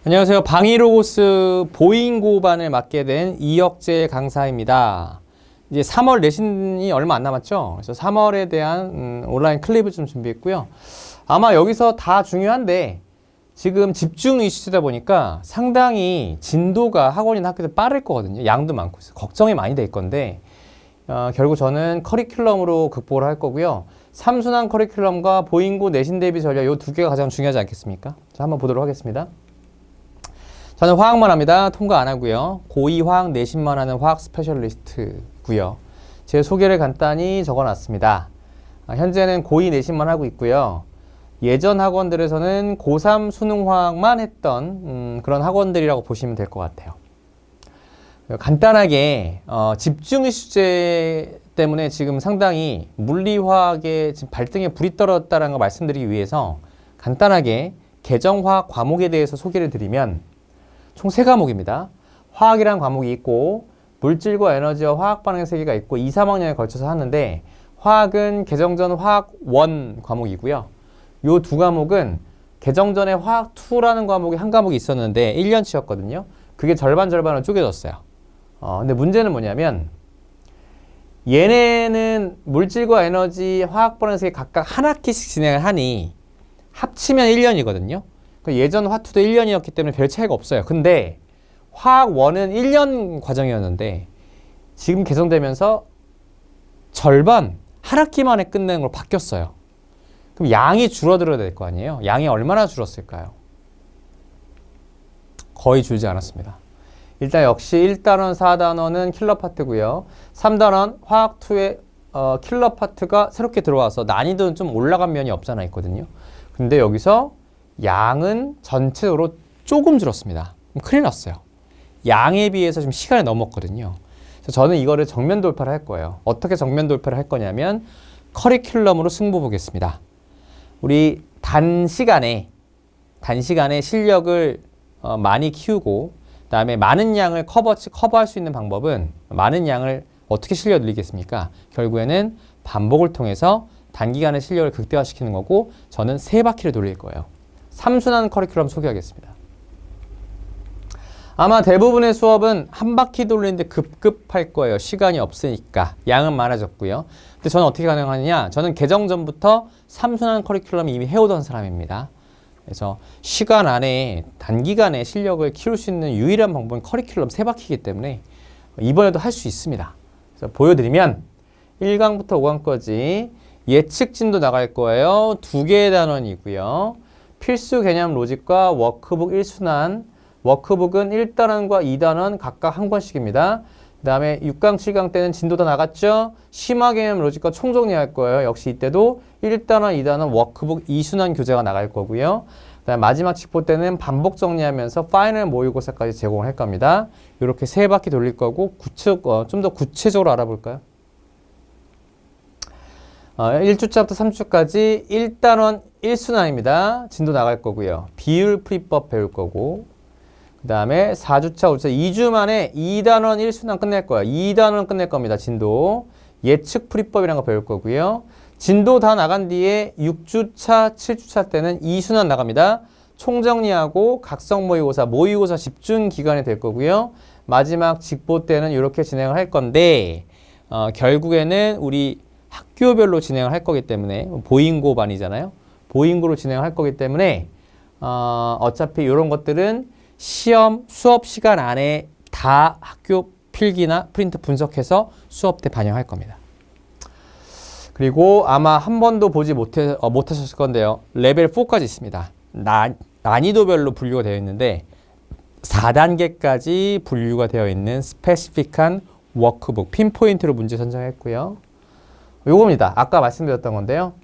안녕하세요. 방위로고스 보잉고반을 맡게 된 이혁재 강사입니다. 이제 3월 내신이 얼마 안 남았죠? 그래서 3월에 대한 온라인 클립을 좀 준비했고요. 아마 여기서 다 중요한데 지금 집중 이슈다 보니까 상당히 진도가 학원이나 학교에서 빠를 거거든요. 양도 많고 있어요. 걱정이 많이 될 건데 결국 저는 커리큘럼으로 극복을 할 거고요. 삼순환 커리큘럼과 보잉고 내신 대비 전략 이 두 개가 가장 중요하지 않겠습니까? 자, 한번 보도록 하겠습니다. 저는 화학만 합니다. 통과 안 하고요. 고2 화학 내신만 하는 화학 스페셜리스트고요. 제 소개를 간단히 적어놨습니다. 현재는 고2 내신만 하고 있고요. 예전 학원들에서는 고3 수능 화학만 했던 그런 학원들이라고 보시면 될 것 같아요. 간단하게 집중 이슈제 때문에 지금 상당히 물리화학의 지금 발등에 불이 떨어졌다는 걸 말씀드리기 위해서 간단하게 개정화학 과목에 대해서 소개를 드리면 총 3과목입니다. 화학이라는 과목이 있고 물질과 에너지와 화학 반응의 세계가 있고 2, 3학년에 걸쳐서 하는데 화학은 개정전 화학 1 과목이고요. 이 두 과목은 개정전에 화학 2라는 과목이 한 과목이 있었는데 1년치였거든요. 그게 절반으로 쪼개졌어요. 근데 문제는 뭐냐면 얘네는 물질과 에너지, 화학 반응의 세계 각각 한 학기씩 진행을 하니 합치면 1년이거든요. 예전 화투도 1년이었기 때문에 별 차이가 없어요. 근데 화학 1은 1년 과정이었는데 지금 개정되면서 절반 한 학기 만에 끝내는 걸 바뀌었어야 그럼 양이 줄어들어야 될 거 아니에요? 양이 얼마나 줄었을까요? 거의 줄지 않았습니다. 일단 역시 1단원, 4단원은 킬러 파트고요. 3단원 화학 2의 킬러 파트가 새롭게 들어와서 난이도는 좀 올라간 면이 없잖아 있거든요. 근데 여기서 양은 전체적으로 조금 줄었습니다. 큰일 났어요. 양에 비해서 지금 시간이 넘었거든요. 그래서 저는 이거를 정면 돌파를 할 거예요. 어떻게 정면 돌파를 할 거냐면 커리큘럼으로 승부 보겠습니다. 우리 단시간에 실력을 많이 키우고 그다음에 많은 양을 커버할 수 있는 방법은 많은 양을 어떻게 실력 늘리겠습니까? 결국에는 반복을 통해서 단기간에 실력을 극대화시키는 거고 저는 3바퀴를 돌릴 거예요. 삼순환 커리큘럼 소개하겠습니다. 아마 대부분의 수업은 한 바퀴 돌리는데 급급할 거예요. 시간이 없으니까. 양은 많아졌고요. 근데 저는 어떻게 가능하느냐? 저는 개정 전부터 삼순환 커리큘럼 이미 해오던 사람입니다. 그래서 시간 안에 단기간에 실력을 키울 수 있는 유일한 방법은 커리큘럼 3바퀴이기 때문에 이번에도 할 수 있습니다. 그래서 보여드리면 1강부터 5강까지 예측 진도 나갈 거예요. 2개의 단원이고요. 필수 개념 로직과 워크북 1순환, 워크북은 1단원과 2단원 각각 한 권씩입니다. 그 다음에 6강, 7강 때는 진도 더 나갔죠? 심화 개념 로직과 총정리할 거예요. 역시 이때도 1단원, 2단원 워크북 2순환 교재가 나갈 거고요. 그 다음에 마지막 직보 때는 반복 정리하면서 파이널 모의고사까지 제공할 겁니다. 이렇게 3바퀴 돌릴 거고 좀 더 구체적으로 알아볼까요? 1주차부터 3주까지 1단원 1순환입니다. 진도 나갈 거고요. 비율 풀이법 배울 거고 그 다음에 4주차, 5주차 2주 만에 2단원 1순환 끝낼 거예요. 2단원 끝낼 겁니다. 진도. 예측 풀이법이라는 거 배울 거고요. 진도 다 나간 뒤에 6주차, 7주차 때는 2순환 나갑니다. 총정리하고 각성 모의고사 집중 기간이 될 거고요. 마지막 직보 때는 이렇게 진행을 할 건데 결국에는 우리 학교별로 진행을 할 거기 때문에 보잉고 반이잖아요. 보잉고로 진행을 할 거기 때문에 어차피 이런 것들은 수업 시간 안에 다 학교 필기나 프린트 분석해서 수업 때 반영할 겁니다. 그리고 아마 한 번도 보지 못하셨을 건데요. 레벨 4까지 있습니다. 난이도별로 분류가 되어 있는데 4단계까지 분류가 되어 있는 스페시픽한 워크북 핀포인트로 문제 선정했고요. 요겁니다. 아까 말씀드렸던 건데요.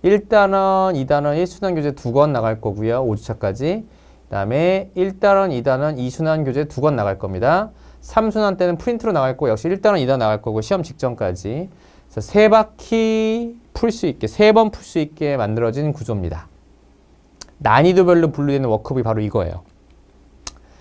1단원, 2단원, 1순환 교재 2권 나갈 거고요. 5주차까지. 그 다음에 1단원, 2단원, 2순환 교재 2권 나갈 겁니다. 3순환 때는 프린트로 나갈 거고 역시 1단원, 2단원 나갈 거고 시험 직전까지. 그래서 3바퀴 풀 수 있게, 3번 풀 수 있게 만들어진 구조입니다. 난이도별로 분류되는 워크북이 바로 이거예요.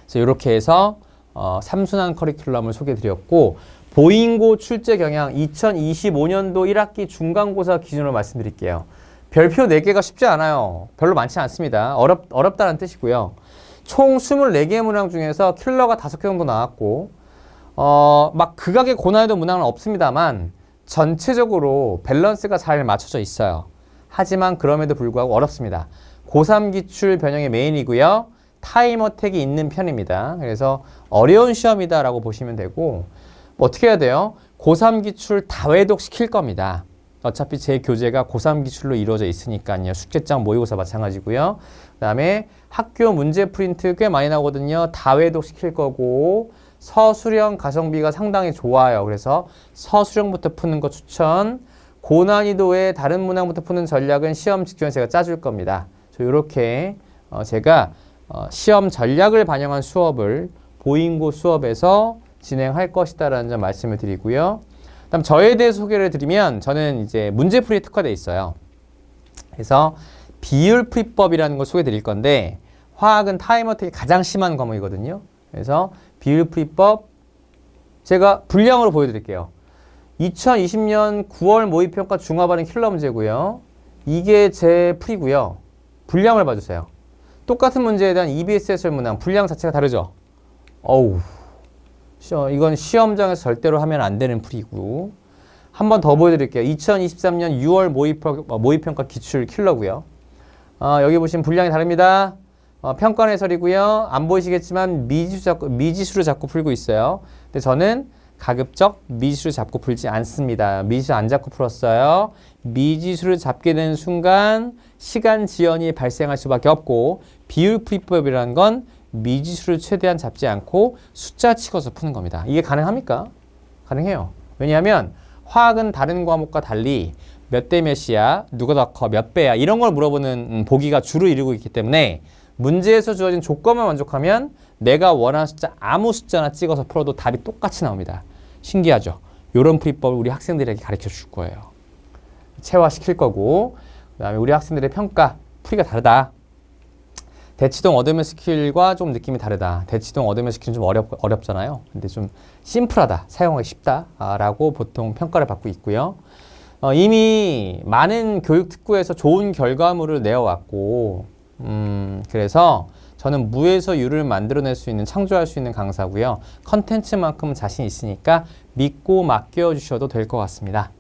그래서 이렇게 해서 3순환 커리큘럼을 소개해드렸고 보잉고 출제 경향 2025년도 1학기 중간고사 기준으로 말씀드릴게요. 별표 4개가 쉽지 않아요. 별로 많지 않습니다. 어렵다는 뜻이고요. 총 24개의 문항 중에서 킬러가 5개 정도 나왔고 막 극악의 고난이도 문항은 없습니다만 전체적으로 밸런스가 잘 맞춰져 있어요. 하지만 그럼에도 불구하고 어렵습니다. 고3 기출 변형의 메인이고요. 타임 어택이 있는 편입니다. 그래서 어려운 시험이다라고 보시면 되고 뭐 어떻게 해야 돼요? 고3 기출 다회독 시킬 겁니다. 어차피 제 교재가 고3 기출로 이루어져 있으니까요. 숙제장 모의고사 마찬가지고요. 그 다음에 학교 문제 프린트 꽤 많이 나오거든요. 다회독 시킬 거고 서술형 가성비가 상당히 좋아요. 그래서 서술형부터 푸는 거 추천. 고난이도의 다른 문항부터 푸는 전략은 시험 직전에 제가 짜줄 겁니다. 이렇게 제가 시험 전략을 반영한 수업을 보잉고 수업에서 진행할 것이다라는 점 말씀을 드리고요. 그다음 저에 대해 소개를 드리면 저는 이제 문제풀이에 특화되어 있어요. 그래서 비율풀이법이라는 걸 소개해 드릴 건데 화학은 타임 어택이 가장 심한 과목이거든요. 그래서 비율풀이법 제가 분량으로 보여드릴게요. 2020년 9월 모의평가 중화반응 킬러 문제고요. 이게 제 풀이고요. 분량을 봐주세요. 똑같은 문제에 대한 EBS 해설 문항 분량 자체가 다르죠. 어우, 이건 시험장에서 절대로 하면 안 되는 풀이고 한 번 더 보여드릴게요. 2023년 6월 모의평가 기출 킬러고요. 여기 보시면 분량이 다릅니다. 평가 해설이고요. 안 보이시겠지만 미지수를 잡고 풀고 있어요. 근데 저는 가급적 미지수를 잡고 풀지 않습니다. 미지수 안 잡고 풀었어요. 미지수를 잡게 되는 순간 시간 지연이 발생할 수밖에 없고 비율풀이법이라는 건 미지수를 최대한 잡지 않고 숫자 찍어서 푸는 겁니다. 이게 가능합니까? 가능해요. 왜냐하면 화학은 다른 과목과 달리 몇 대 몇이야, 누가 더 커, 몇 배야 이런 걸 물어보는 보기가 주로 이루고 있기 때문에 문제에서 주어진 조건만 만족하면 내가 원하는 숫자 아무 숫자나 찍어서 풀어도 답이 똑같이 나옵니다. 신기하죠? 이런 풀이법을 우리 학생들에게 가르쳐 줄 거예요. 체화시킬 거고 그 다음에 우리 학생들의 평가, 풀이가 다르다. 대치동 어드맨 스킬과 좀 느낌이 다르다. 대치동 어드맨 스킬은 좀 어렵잖아요. 근데 좀 심플하다. 사용하기 쉽다. 라고 보통 평가를 받고 있고요. 이미 많은 교육특구에서 좋은 결과물을 내어왔고 그래서 저는 무에서 유를 만들어낼 수 있는, 창조할 수 있는 강사고요. 컨텐츠만큼은 자신 있으니까 믿고 맡겨주셔도 될 것 같습니다.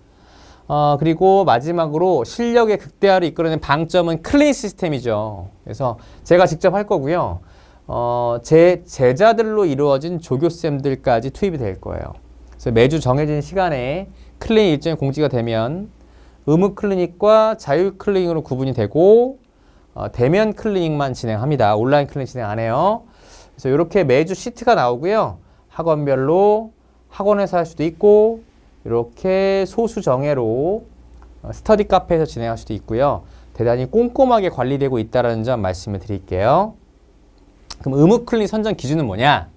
그리고 마지막으로 실력의 극대화를 이끌어낸 방점은 클린 시스템이죠. 그래서 제가 직접 할 거고요. 제 제자들로 이루어진 조교쌤들까지 투입이 될 거예요. 그래서 매주 정해진 시간에 클린 일정이 공지가 되면 의무 클리닉과 자유 클리닉으로 구분이 되고 대면 클리닉만 진행합니다. 온라인 클리닉 진행 안 해요. 그래서 이렇게 매주 시트가 나오고요. 학원별로 학원에서 할 수도 있고 이렇게 소수 정예로 스터디 카페에서 진행할 수도 있고요. 대단히 꼼꼼하게 관리되고 있다는 점 말씀을 드릴게요. 그럼 의무 클리닉 선정 기준은 뭐냐?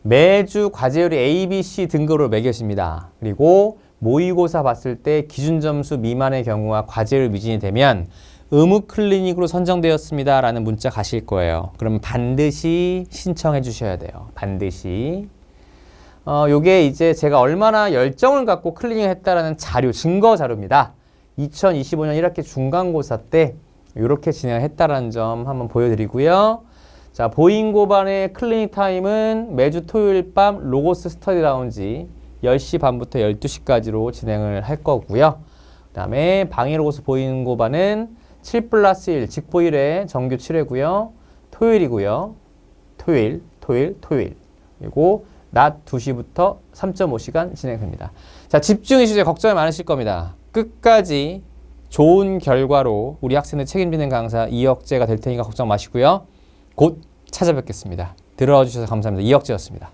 매주 과제율이 A, B, C 등급으로 매겨집니다. 그리고 모의고사 봤을 때 기준 점수 미만의 경우와 과제율 미진이 되면 의무 클리닉으로 선정되었습니다 라는 문자 가실 거예요. 그럼 반드시 신청해 주셔야 돼요. 반드시. 요게 이제 제가 얼마나 열정을 갖고 클리닉을 했다라는 자료, 증거 자료입니다. 2025년 1학기 중간고사 때 이렇게 진행을 했다라는 점 한번 보여드리고요. 자, 보잉고반의 클리닉 타임은 매주 토요일 밤 로고스 스터디 라운지 10시 반부터 12시까지로 진행을 할 거고요. 그 다음에 방해로고스 보잉고반은 7+1 직보일에 정규 7회고요. 토요일이고요. 토요일. 그리고 낮 2시부터 3.5시간 진행됩니다. 자, 집중해 주세요. 걱정이 많으실 겁니다. 끝까지 좋은 결과로 우리 학생들 책임지는 강사 이혁재가 될 테니까 걱정 마시고요. 곧 찾아뵙겠습니다. 들어와 주셔서 감사합니다. 이혁재였습니다.